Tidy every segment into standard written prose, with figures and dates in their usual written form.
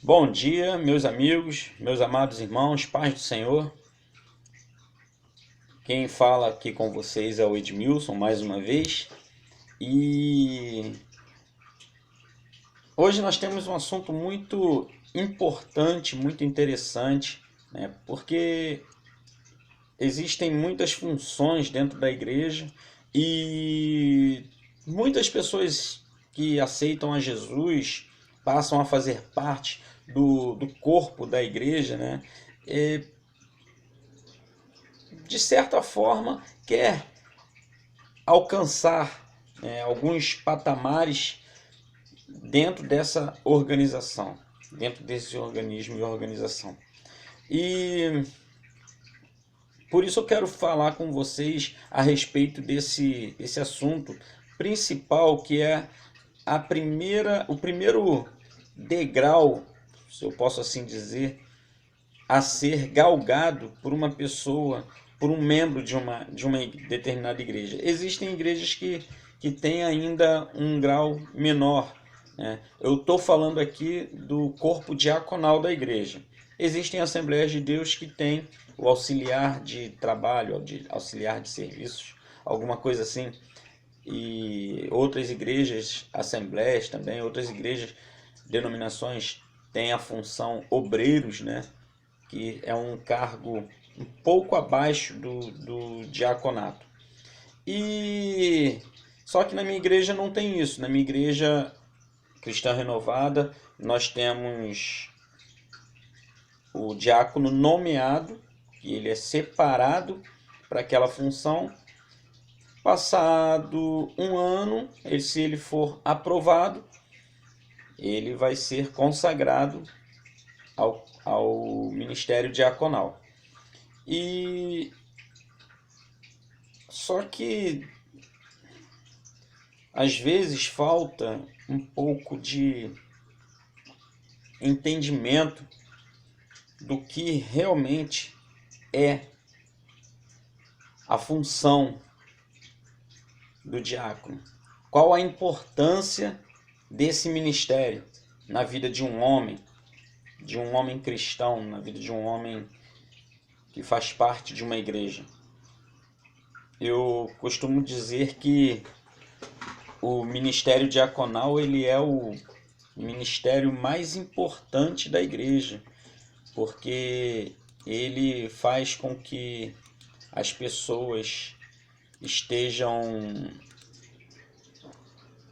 Bom dia, meus amigos, meus amados irmãos, paz do Senhor. Quem fala aqui com vocês é o Edmilson, mais uma vez. E hoje nós temos um assunto muito importante, muito interessante, né? Porque existem muitas funções dentro da igreja e muitas pessoas que aceitam a Jesus passam a fazer parte do corpo da igreja, né? E, de certa forma, quer alcançar, né, alguns patamares dentro dessa organização, dentro desse organismo e organização. E por isso eu quero falar com vocês a respeito desse assunto principal, que é o primeiro degrau, se eu posso assim dizer, a ser galgado por uma pessoa, por um membro de uma determinada igreja. Existem igrejas que têm ainda um grau menor, né? Eu estou falando aqui do corpo diaconal da igreja. Existem Assembleias de Deus que têm o auxiliar de trabalho, auxiliar de serviços, alguma coisa assim. E outras igrejas, assembleias também, outras igrejas, denominações têm a função obreiros, né? Que é um cargo um pouco abaixo do diaconato. E só que na minha igreja não tem isso. Na minha igreja cristã renovada, nós temos o diácono nomeado, que ele é separado para aquela função. Passado um ano, se ele for aprovado, ele vai ser consagrado ao ministério diaconal. E só que às vezes falta um pouco de entendimento do que realmente é a função do diácono. Qual a importância desse ministério na vida de um homem cristão, na vida de um homem que faz parte de uma igreja. Eu costumo dizer que o ministério diaconal ele é o ministério mais importante da igreja, porque ele faz com que as pessoas estejam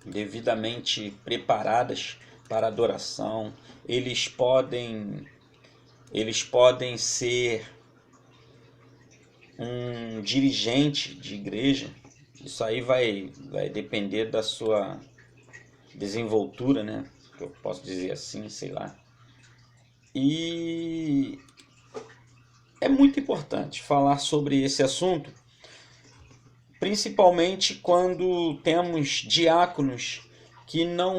devidamente preparadas para a adoração. Eles podem ser um dirigente de igreja. Isso aí vai depender da sua desenvoltura, né? Que eu posso dizer assim, sei lá. E é muito importante falar sobre esse assunto, principalmente quando temos diáconos que não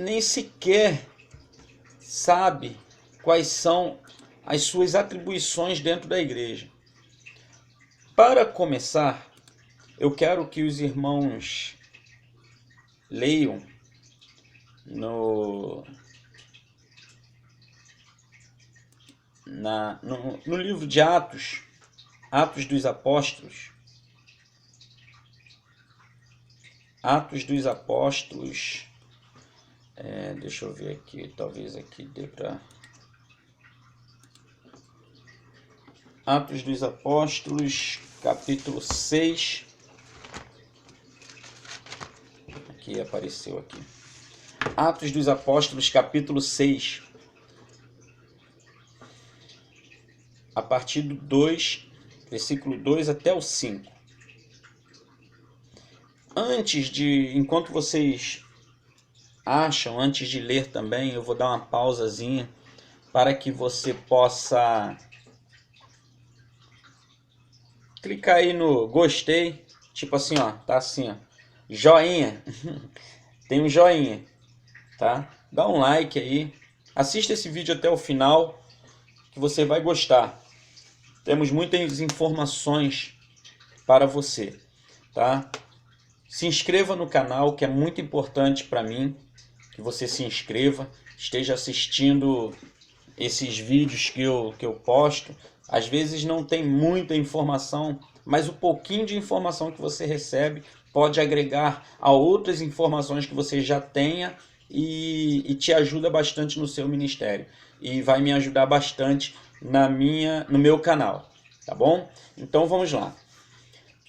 nem sequer sabe quais são as suas atribuições dentro da igreja. Para começar, eu quero que os irmãos leiam no livro de Atos, Atos dos Apóstolos. Atos dos Apóstolos, deixa eu ver aqui, talvez aqui dê para... Atos dos Apóstolos, capítulo 6. Aqui apareceu aqui. Atos dos Apóstolos, capítulo 6. A partir do 2, versículo 2 até o 5. Enquanto vocês acham, antes de ler também, eu vou dar uma pausazinha para que você possa clicar aí no gostei, tipo assim, ó, tá assim, ó, joinha, tem um joinha, tá? Dá um like aí, assista esse vídeo até o final, que você vai gostar. Temos muitas informações para você, tá? Se inscreva no canal, que é muito importante para mim, que você se inscreva, esteja assistindo esses vídeos que eu posto. Às vezes não tem muita informação, mas o pouquinho de informação que você recebe pode agregar a outras informações que você já tenha e te ajuda bastante no seu ministério. E vai me ajudar bastante no meu canal, tá bom? Então vamos lá.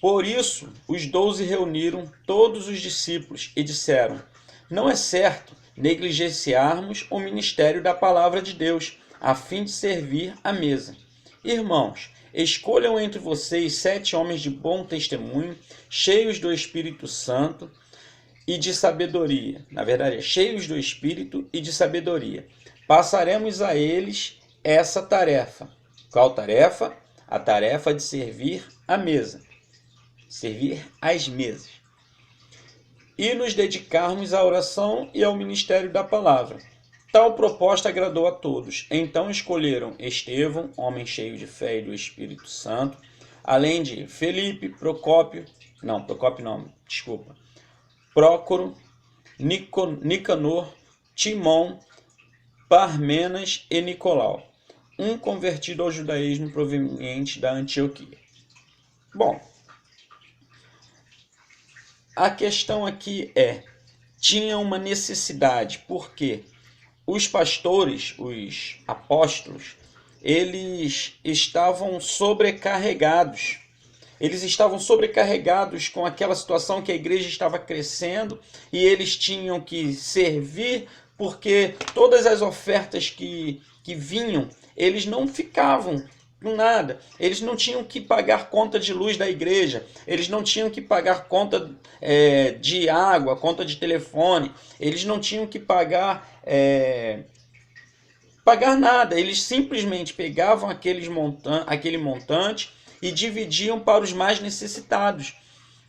Por isso, os 12 reuniram todos os discípulos e disseram: não é certo negligenciarmos o ministério da palavra de Deus, a fim de servir à mesa. Irmãos, escolham entre vocês 7 homens de bom testemunho, cheios do Espírito Santo e de sabedoria. Na verdade, cheios do Espírito e de sabedoria. Passaremos a eles essa tarefa. Qual tarefa? A tarefa de servir à mesa. Servir às mesas. E nos dedicarmos à oração e ao ministério da palavra. Tal proposta agradou a todos. Então escolheram Estevão, homem cheio de fé e do Espírito Santo, além de Felipe, Prócoro, Nicanor, Timão, Parmenas e Nicolau, um convertido ao judaísmo proveniente da Antioquia. Bom, a questão aqui tinha uma necessidade, porque os pastores, os apóstolos, eles estavam sobrecarregados. Eles estavam sobrecarregados com aquela situação que a igreja estava crescendo e eles tinham que servir, porque todas as ofertas que vinham, eles não ficavam com nada. Eles não tinham que pagar conta de luz da igreja, eles não tinham que pagar conta de água, conta de telefone, eles não tinham que pagar nada. Eles simplesmente pegavam aquele montante e dividiam para os mais necessitados.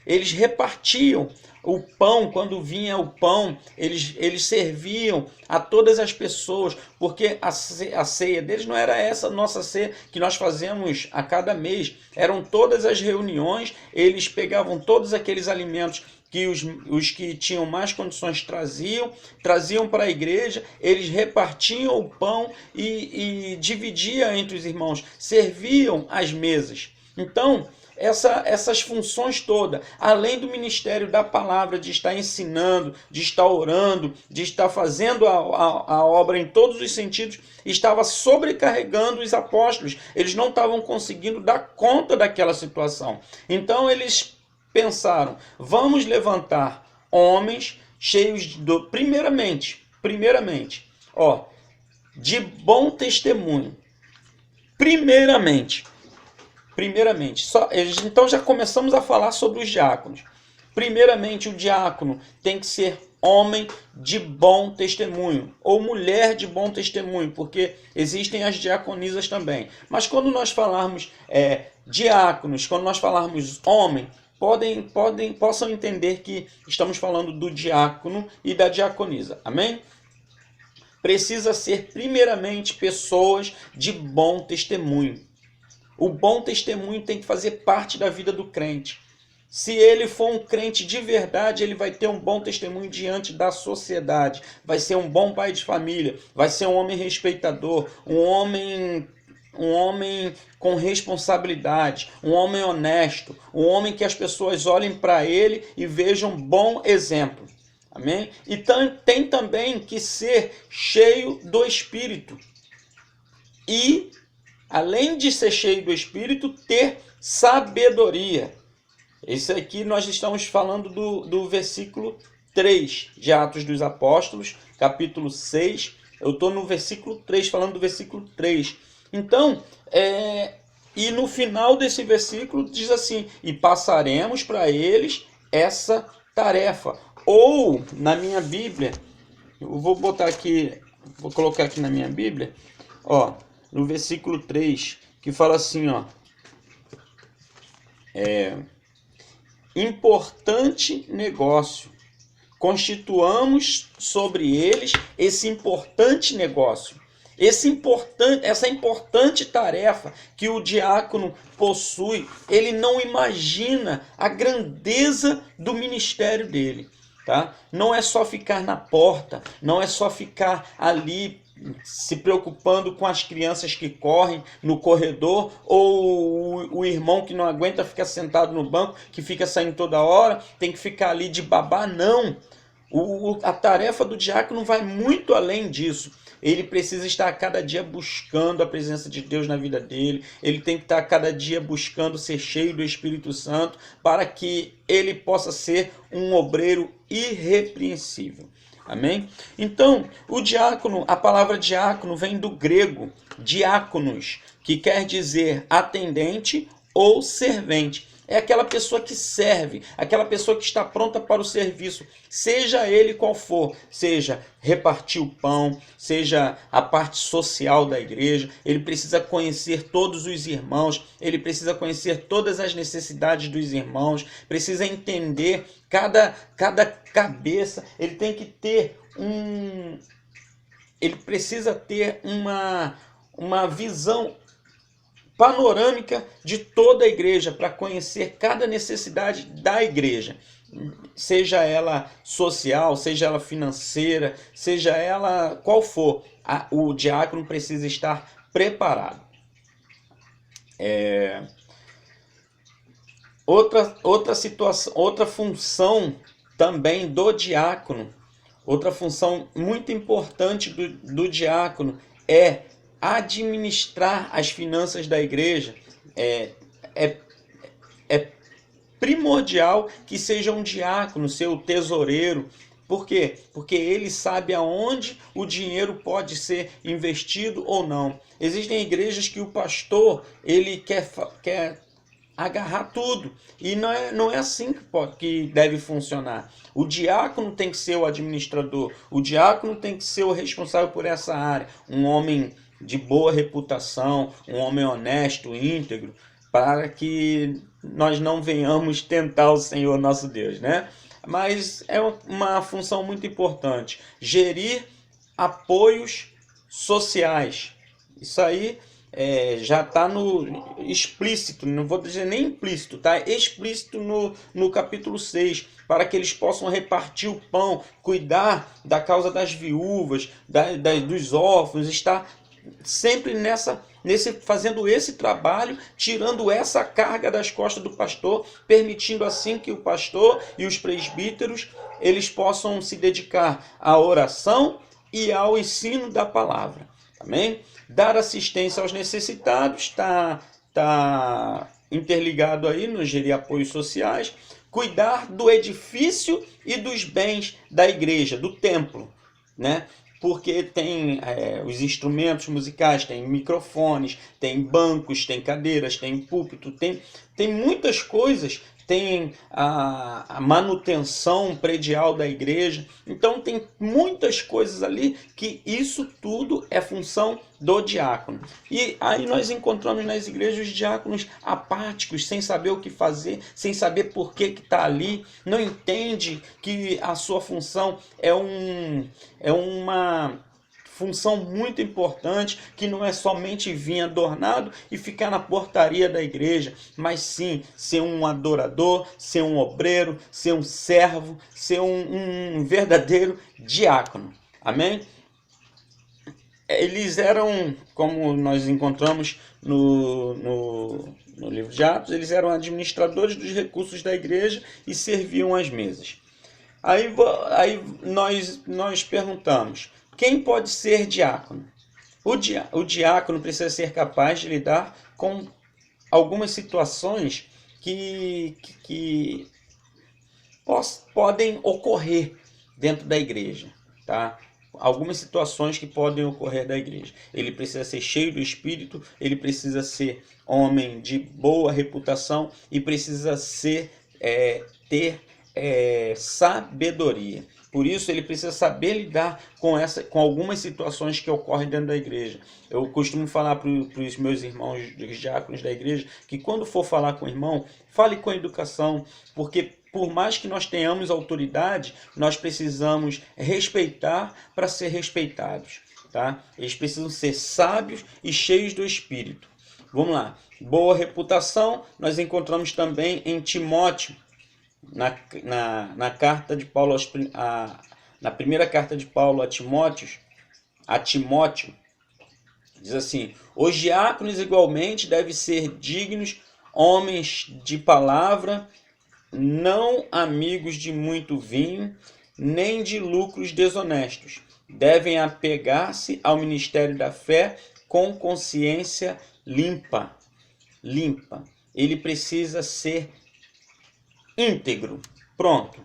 Eles repartiam o pão. Quando vinha o pão, eles serviam a todas as pessoas, porque a ceia deles não era essa nossa ceia que nós fazemos a cada mês. Eram todas as reuniões, eles pegavam todos aqueles alimentos que os que tinham mais condições traziam para a igreja, eles repartiam o pão e dividiam entre os irmãos, serviam as mesas. Então, essas funções todas, além do ministério da palavra, de estar ensinando, de estar orando, de estar fazendo a obra em todos os sentidos, estava sobrecarregando os apóstolos. Eles não estavam conseguindo dar conta daquela situação. Então eles pensaram: vamos levantar homens cheios primeiramente, de bom testemunho. Primeiramente, então já começamos a falar sobre os diáconos. Primeiramente, o diácono tem que ser homem de bom testemunho, ou mulher de bom testemunho, porque existem as diaconisas também. Mas quando nós falarmos diáconos, quando nós falarmos homem, possam entender que estamos falando do diácono e da diaconisa. Amém? Precisa ser primeiramente pessoas de bom testemunho. O bom testemunho tem que fazer parte da vida do crente. Se ele for um crente de verdade, ele vai ter um bom testemunho diante da sociedade. Vai ser um bom pai de família, vai ser um homem respeitador, um homem com responsabilidade, um homem honesto, um homem que as pessoas olhem para ele e vejam um bom exemplo. Amém? E tem também que ser cheio do Espírito. E, além de ser cheio do Espírito, ter sabedoria. Isso aqui nós estamos falando do versículo 3 de Atos dos Apóstolos, capítulo 6. Eu estou no versículo 3, falando do versículo 3. Então, e no final desse versículo diz assim: e passaremos para eles essa tarefa. Ou, na minha Bíblia, eu vou colocar aqui na minha Bíblia, no versículo 3, que fala assim, importante negócio. Constituamos sobre eles esse importante negócio. Essa importante tarefa que o diácono possui, ele não imagina a grandeza do ministério dele. Tá? Não é só ficar na porta, não é só ficar ali se preocupando com as crianças que correm no corredor, ou o irmão que não aguenta ficar sentado no banco, que fica saindo toda hora, tem que ficar ali de babá, não. A tarefa do diácono vai muito além disso. Ele precisa estar a cada dia buscando a presença de Deus na vida dele. Ele tem que estar a cada dia buscando ser cheio do Espírito Santo para que ele possa ser um obreiro irrepreensível. Amém? Então, o diácono, a palavra diácono vem do grego diáconos, que quer dizer atendente ou servente. É aquela pessoa que serve, aquela pessoa que está pronta para o serviço, seja ele qual for, seja repartir o pão, seja a parte social da igreja. Ele precisa conhecer todos os irmãos, ele precisa conhecer todas as necessidades dos irmãos, precisa entender cada cabeça. Ele tem que ter ele precisa ter uma visão panorâmica de toda a igreja, para conhecer cada necessidade da igreja, seja ela social, seja ela financeira, seja ela qual for. O diácono precisa estar preparado. Outra situação, outra função também do diácono, outra função muito importante do diácono é administrar as finanças da igreja. É primordial que seja um diácono, seu tesoureiro. Por quê? Porque ele sabe aonde o dinheiro pode ser investido ou não. Existem igrejas que o pastor ele quer agarrar tudo, e não é assim que deve funcionar. O diácono tem que ser o administrador, o diácono tem que ser o responsável por essa área, um homem de boa reputação, um homem honesto, íntegro, para que nós não venhamos tentar o Senhor nosso Deus, né? Mas é uma função muito importante, gerir apoios sociais. Isso aí já está no explícito, não vou dizer nem implícito, tá? Explícito no capítulo 6, para que eles possam repartir o pão, cuidar da causa das viúvas, dos órfãos, estar sempre fazendo esse trabalho, tirando essa carga das costas do pastor, permitindo assim que o pastor e os presbíteros eles possam se dedicar à oração e ao ensino da palavra. Amém? Dar assistência aos necessitados, está interligado aí no gerir apoios sociais, cuidar do edifício e dos bens da igreja, do templo, né? Porque tem os instrumentos musicais, tem microfones, tem bancos, tem cadeiras, tem púlpito, tem muitas coisas, tem a manutenção predial da igreja. Então tem muitas coisas ali que isso tudo é função do diácono. E aí nós encontramos nas igrejas os diáconos apáticos, sem saber o que fazer, sem saber por que está ali, não entende que a sua função é uma função muito importante, que não é somente vir adornado e ficar na portaria da igreja, mas sim ser um adorador, ser um obreiro, ser um servo, ser um verdadeiro diácono. Amém? Eles eram, como nós encontramos no livro de Atos, eles eram administradores dos recursos da igreja e serviam às mesas. Aí nós perguntamos, quem pode ser diácono? O diácono precisa ser capaz de lidar com algumas situações que podem ocorrer dentro da igreja, tá? Algumas situações que podem ocorrer da igreja. Ele precisa ser cheio do Espírito, ele precisa ser homem de boa reputação e precisa ter sabedoria. Por isso ele precisa saber lidar com algumas situações que ocorrem dentro da igreja. Eu costumo falar para os meus irmãos, os diáconos da igreja, que quando for falar com o irmão, fale com educação, porque por mais que nós tenhamos autoridade, nós precisamos respeitar para ser respeitados. tá? Eles precisam ser sábios e cheios do Espírito. Vamos lá. Boa reputação nós encontramos também em Timóteo, na carta de Paulo na primeira carta de Paulo a Timóteo, diz assim: os diáconos igualmente devem ser dignos, homens de palavra, não amigos de muito vinho, nem de lucros desonestos. Devem apegar-se ao ministério da fé com consciência limpa. Ele precisa ser íntegro. Pronto.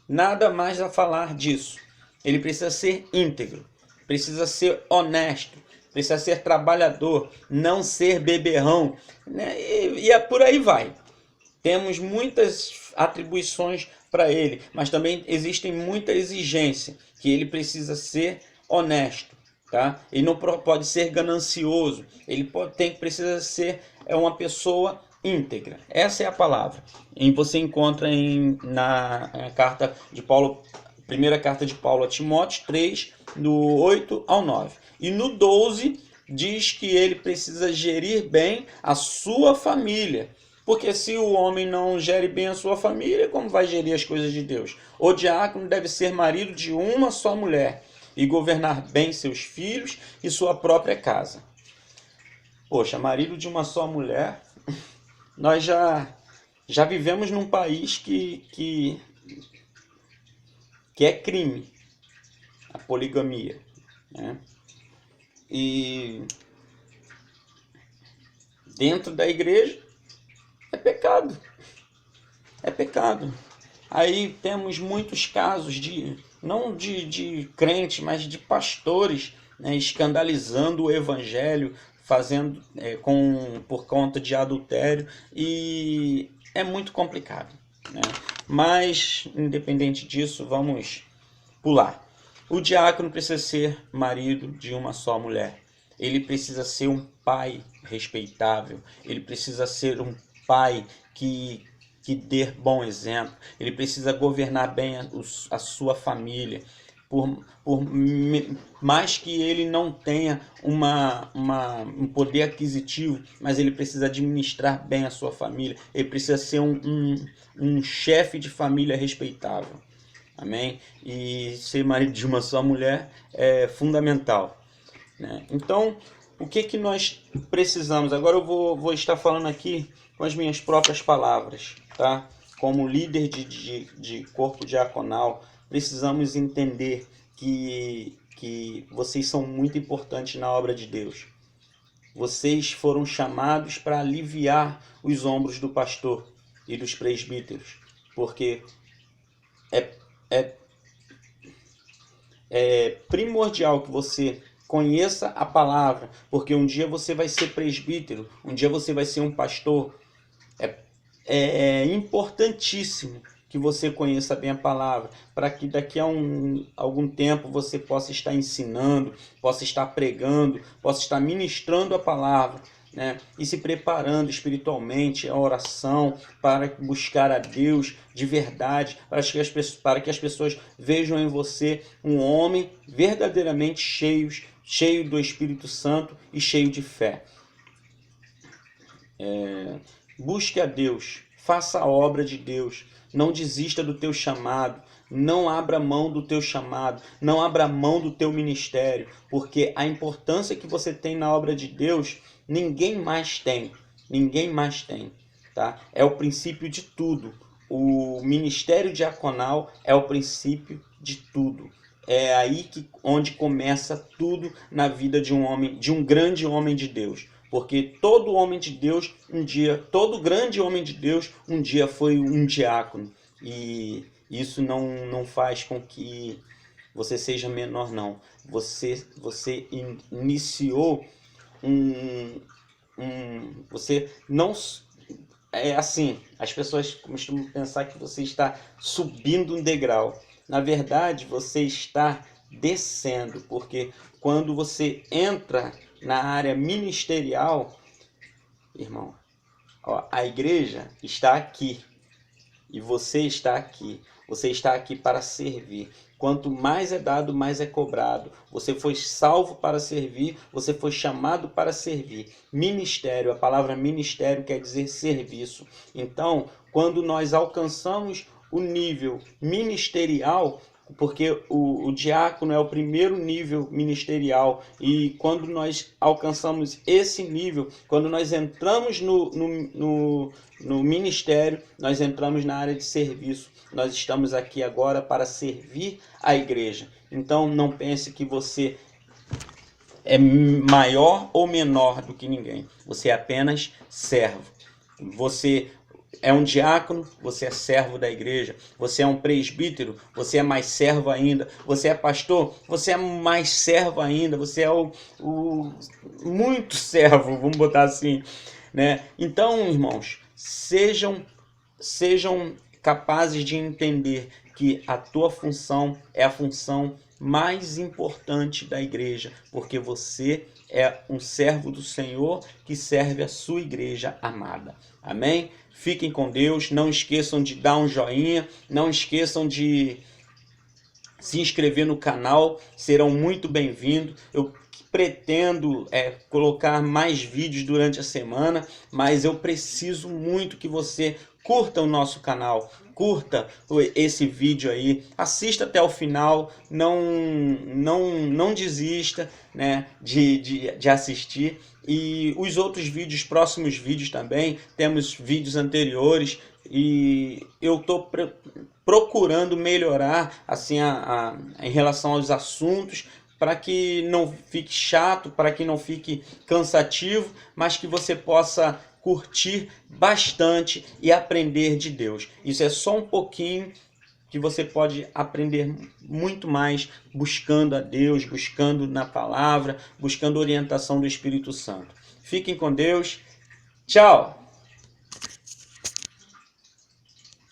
Nada mais a falar disso. Ele precisa ser íntegro, precisa ser honesto, precisa ser trabalhador, não ser beberrão, né? E por aí vai. Temos muitas atribuições para ele, mas também existem muita exigência, que ele precisa ser honesto, tá? Ele não pode ser ganancioso, ele precisa ser uma pessoa íntegra. Essa é a palavra. E você encontra na carta de Paulo, primeira carta de Paulo a Timóteo 3, do 8 ao 9. E no 12 diz que ele precisa gerir bem a sua família. Porque se o homem não gere bem a sua família, como vai gerir as coisas de Deus? O diácono deve ser marido de uma só mulher e governar bem seus filhos e sua própria casa. Poxa, marido de uma só mulher, nós já vivemos num país que é crime, a poligamia, né? E dentro da igreja é pecado. É pecado. Aí temos muitos casos não de crentes, mas de pastores, né, escandalizando o evangelho, fazendo por conta de adultério, e é muito complicado, né? Mas, independente disso, vamos pular. O diácono precisa ser marido de uma só mulher. Ele precisa ser um pai respeitável. Ele precisa ser um pai que dê bom exemplo. Ele precisa governar bem a sua família. Por mais que ele não tenha um poder aquisitivo, mas ele precisa administrar bem a sua família. Ele precisa ser um chefe de família respeitável. Amém? E ser marido de uma só mulher é fundamental, né? Então, o que nós precisamos? Agora eu vou estar falando aqui com as minhas próprias palavras, tá? Como líder de corpo diaconal, precisamos entender que vocês são muito importantes na obra de Deus. Vocês foram chamados para aliviar os ombros do pastor e dos presbíteros, porque é primordial que você conheça a palavra, porque um dia você vai ser presbítero, um dia você vai ser um pastor. É importantíssimo que você conheça bem a palavra, para que daqui a algum tempo você possa estar ensinando, possa estar pregando, possa estar ministrando a palavra, né? E se preparando espiritualmente, a oração, para buscar a Deus de verdade, para que as pessoas vejam em você um homem verdadeiramente cheio do Espírito Santo e cheio de fé. Busque a Deus, faça a obra de Deus, não desista do teu chamado, não abra mão do teu chamado, não abra mão do teu ministério, porque a importância que você tem na obra de Deus, ninguém mais tem, tá? É o princípio de tudo. O ministério diaconal é o princípio de tudo. É aí onde começa tudo na vida de um homem, de um grande homem de Deus. Porque todo homem de Deus, todo grande homem de Deus, um dia foi um diácono. E isso não faz com que você seja menor, não. Você iniciou você não... É assim, as pessoas costumam pensar que você está subindo um degrau. Na verdade, você está descendo, porque quando você entra na área ministerial, irmão, ó, a igreja está aqui e você está aqui. Você está aqui para servir. Quanto mais é dado, mais é cobrado. Você foi salvo para servir, você foi chamado para servir. Ministério, a palavra ministério quer dizer serviço. Então, quando nós alcançamos o nível ministerial, porque o diácono é o primeiro nível ministerial, e quando nós alcançamos esse nível, quando nós entramos no ministério, nós entramos na área de serviço. Nós estamos aqui agora para servir a igreja. Então não pense que você é maior ou menor do que ninguém. Você é apenas servo. Você é um diácono, você é servo da igreja. Você é um presbítero, você é mais servo ainda. Você é pastor, você é mais servo ainda. Você é muito servo, vamos botar assim, né? Então, irmãos, sejam capazes de entender que a tua função é a função mais importante da igreja, porque você é um servo do Senhor que serve a sua igreja amada. Amém? Fiquem com Deus, não esqueçam de dar um joinha, não esqueçam de se inscrever no canal, serão muito bem-vindos. Eu pretendo colocar mais vídeos durante a semana, mas eu preciso muito que você curta o nosso canal, curta esse vídeo aí, assista até o final, não desista, né, de assistir. E os outros vídeos, próximos vídeos também, temos vídeos anteriores, e eu estou procurando melhorar assim em relação aos assuntos, para que não fique chato, para que não fique cansativo, mas que você possa curtir bastante e aprender de Deus. Isso é só um pouquinho que você pode aprender muito mais buscando a Deus, buscando na palavra, buscando orientação do Espírito Santo. Fiquem com Deus. Tchau!